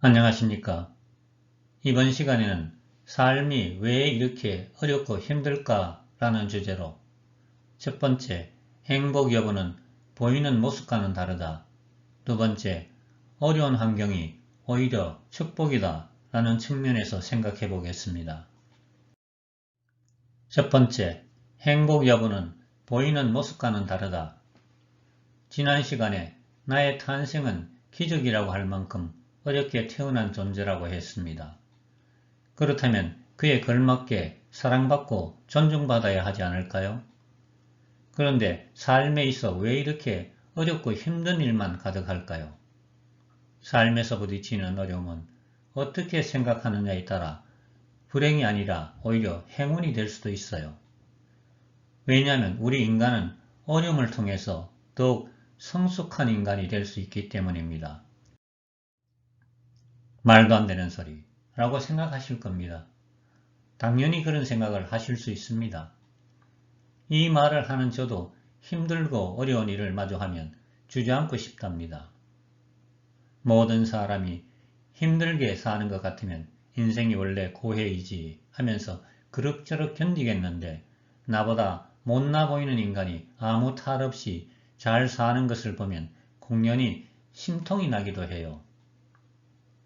안녕하십니까. 이번 시간에는 삶이 왜 이렇게 어렵고 힘들까 라는 주제로 첫 번째, 행복 여부는 보이는 모습과는 다르다. 두 번째, 어려운 환경이 오히려 축복이다 라는 측면에서 생각해 보겠습니다. 첫 번째, 행복 여부는 보이는 모습과는 다르다. 지난 시간에 나의 탄생은 기적이라고 할 만큼 어렵게 태어난 존재라고 했습니다. 그렇다면 그에 걸맞게 사랑받고 존중받아야 하지 않을까요? 그런데 삶에 있어 왜 이렇게 어렵고 힘든 일만 가득할까요? 삶에서 부딪히는 어려움은 어떻게 생각하느냐에 따라 불행이 아니라 오히려 행운이 될 수도 있어요. 왜냐하면 우리 인간은 어려움을 통해서 더욱 성숙한 인간이 될 수 있기 때문입니다. 말도 안 되는 소리 라고 생각하실 겁니다. 당연히 그런 생각을 하실 수 있습니다. 이 말을 하는 저도 힘들고 어려운 일을 마주하면 주저앉고 싶답니다. 모든 사람이 힘들게 사는 것 같으면 인생이 원래 고해이지 하면서 그럭저럭 견디겠는데 나보다 못나 보이는 인간이 아무 탈 없이 잘 사는 것을 보면 공연히 심통이 나기도 해요.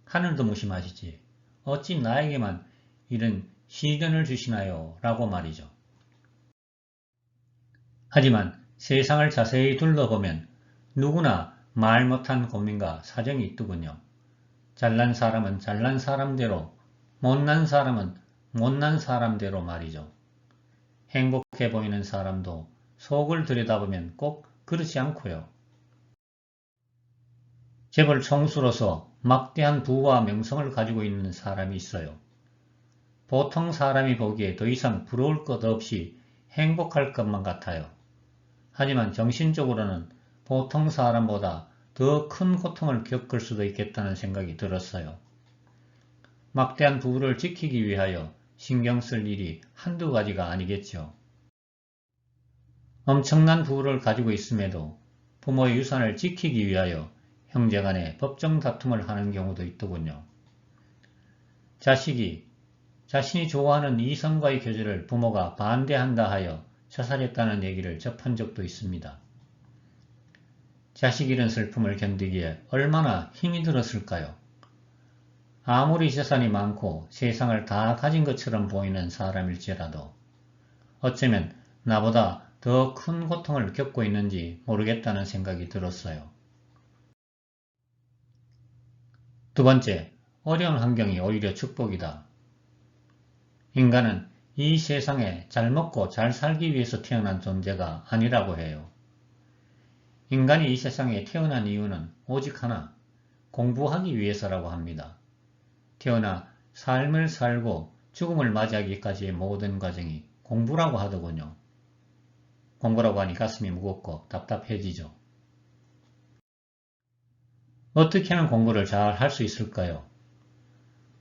하늘도 무심하시지 어찌 나에게만 이런 시련을 주시나요? 라고 말이죠. 하지만 세상을 자세히 둘러보면 누구나 말 못한 고민과 사정이 있더군요. 잘난 사람은 잘난 사람대로, 못난 사람은 못난 사람대로 말이죠. 행복해 보이는 사람도 속을 들여다보면 꼭 그렇지 않고요. 재벌 총수로서 막대한 부와 명성을 가지고 있는 사람이 있어요. 보통 사람이 보기에 더 이상 부러울 것 없이 행복할 것만 같아요. 하지만 정신적으로는 보통 사람보다 더 큰 고통을 겪을 수도 있겠다는 생각이 들었어요. 막대한 부를 지키기 위하여 신경 쓸 일이 한두 가지가 아니겠죠. 엄청난 부를 가지고 있음에도 부모의 유산을 지키기 위하여 형제간에 법정 다툼을 하는 경우도 있더군요. 자식이 자신이 좋아하는 이성과의 교제를 부모가 반대한다 하여 자살했다는 얘기를 접한 적도 있습니다. 자식 잃은 슬픔을 견디기에 얼마나 힘이 들었을까요? 아무리 재산이 많고 세상을 다 가진 것처럼 보이는 사람일지라도 어쩌면 나보다 더 큰 고통을 겪고 있는지 모르겠다는 생각이 들었어요. 두 번째, 어려운 환경이 오히려 축복이다. 인간은 이 세상에 잘 먹고 잘 살기 위해서 태어난 존재가 아니라고 해요. 인간이 이 세상에 태어난 이유는 오직 하나, 공부하기 위해서라고 합니다. 태어나 삶을 살고 죽음을 맞이하기까지의 모든 과정이 공부라고 하더군요. 공부라고 하니 가슴이 무겁고 답답해지죠. 어떻게 하면 공부를 잘 할 수 있을까요?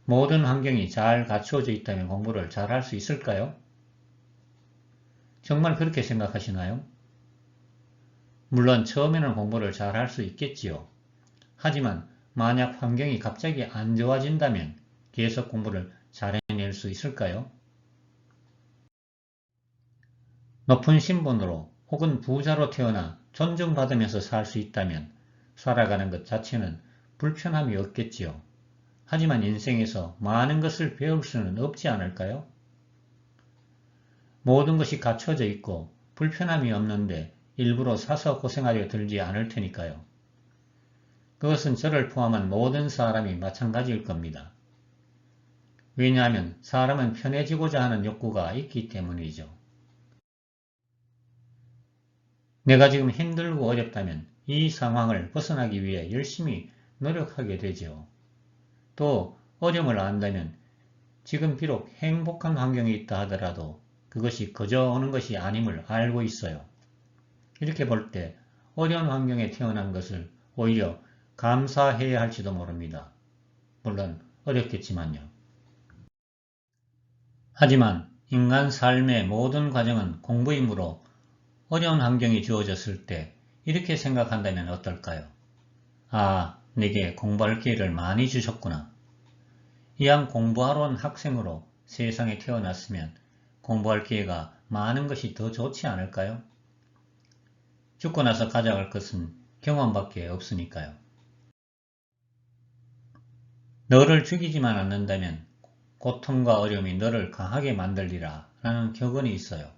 모든 환경이 잘 갖추어져 있다면 공부를 잘 할 수 있을까요? 정말 그렇게 생각하시나요? 물론 처음에는 공부를 잘 할 수 있겠지요. 하지만 만약 환경이 갑자기 안 좋아진다면 계속 공부를 잘 해낼 수 있을까요? 높은 신분으로 혹은 부자로 태어나 존중받으면서 살 수 있다면 살아가는 것 자체는 불편함이 없겠지요. 하지만 인생에서 많은 것을 배울 수는 없지 않을까요? 모든 것이 갖춰져 있고 불편함이 없는데 일부러 사서 고생하려 들지 않을 테니까요. 그것은 저를 포함한 모든 사람이 마찬가지일 겁니다. 왜냐하면 사람은 편해지고자 하는 욕구가 있기 때문이죠. 내가 지금 힘들고 어렵다면 이 상황을 벗어나기 위해 열심히 노력하게 되죠. 또 어려움을 안다면 지금 비록 행복한 환경에 있다 하더라도 그것이 그저 오는 것이 아님을 알고 있어요. 이렇게 볼 때 어려운 환경에 태어난 것을 오히려 감사해야 할지도 모릅니다. 물론 어렵겠지만요. 하지만 인간 삶의 모든 과정은 공부이므로 어려운 환경이 주어졌을 때 이렇게 생각한다면 어떨까요? 아, 내게 공부할 기회를 많이 주셨구나. 이왕 공부하러 온 학생으로 세상에 태어났으면 공부할 기회가 많은 것이 더 좋지 않을까요? 죽고 나서 가져갈 것은 경험밖에 없으니까요. 너를 죽이지만 않는다면 고통과 어려움이 너를 강하게 만들리라 라는 격언이 있어요.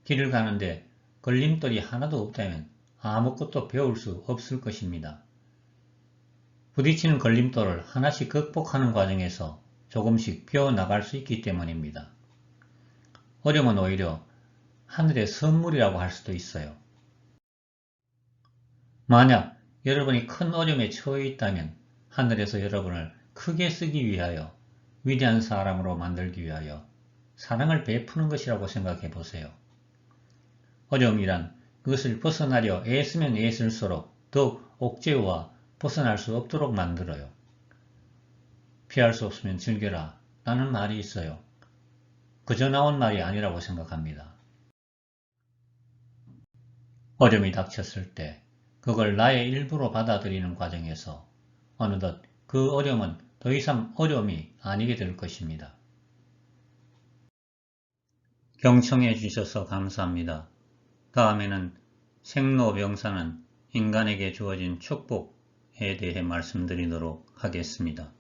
길을 가는데 걸림돌이 하나도 없다면 아무것도 배울 수 없을 것입니다. 부딪히는 걸림돌을 하나씩 극복하는 과정에서 조금씩 배워나갈 수 있기 때문입니다. 어려움은 오히려 하늘의 선물이라고 할 수도 있어요. 만약 여러분이 큰 어려움에 처해 있다면 하늘에서 여러분을 크게 쓰기 위하여 위대한 사람으로 만들기 위하여 사랑을 베푸는 것이라고 생각해 보세요. 어려움이란 그것을 벗어나려 애쓰면 애쓸수록 더욱 옥죄와 벗어날 수 없도록 만들어요. 피할 수 없으면 즐겨라 라는 말이 있어요. 그저 나온 말이 아니라고 생각합니다. 어려움이 닥쳤을 때 그걸 나의 일부로 받아들이는 과정에서 어느덧 그 어려움은 더 이상 어려움이 아니게 될 것입니다. 경청해 주셔서 감사합니다. 다음에는 생로병사는 인간에게 주어진 축복에 대해 말씀드리도록 하겠습니다.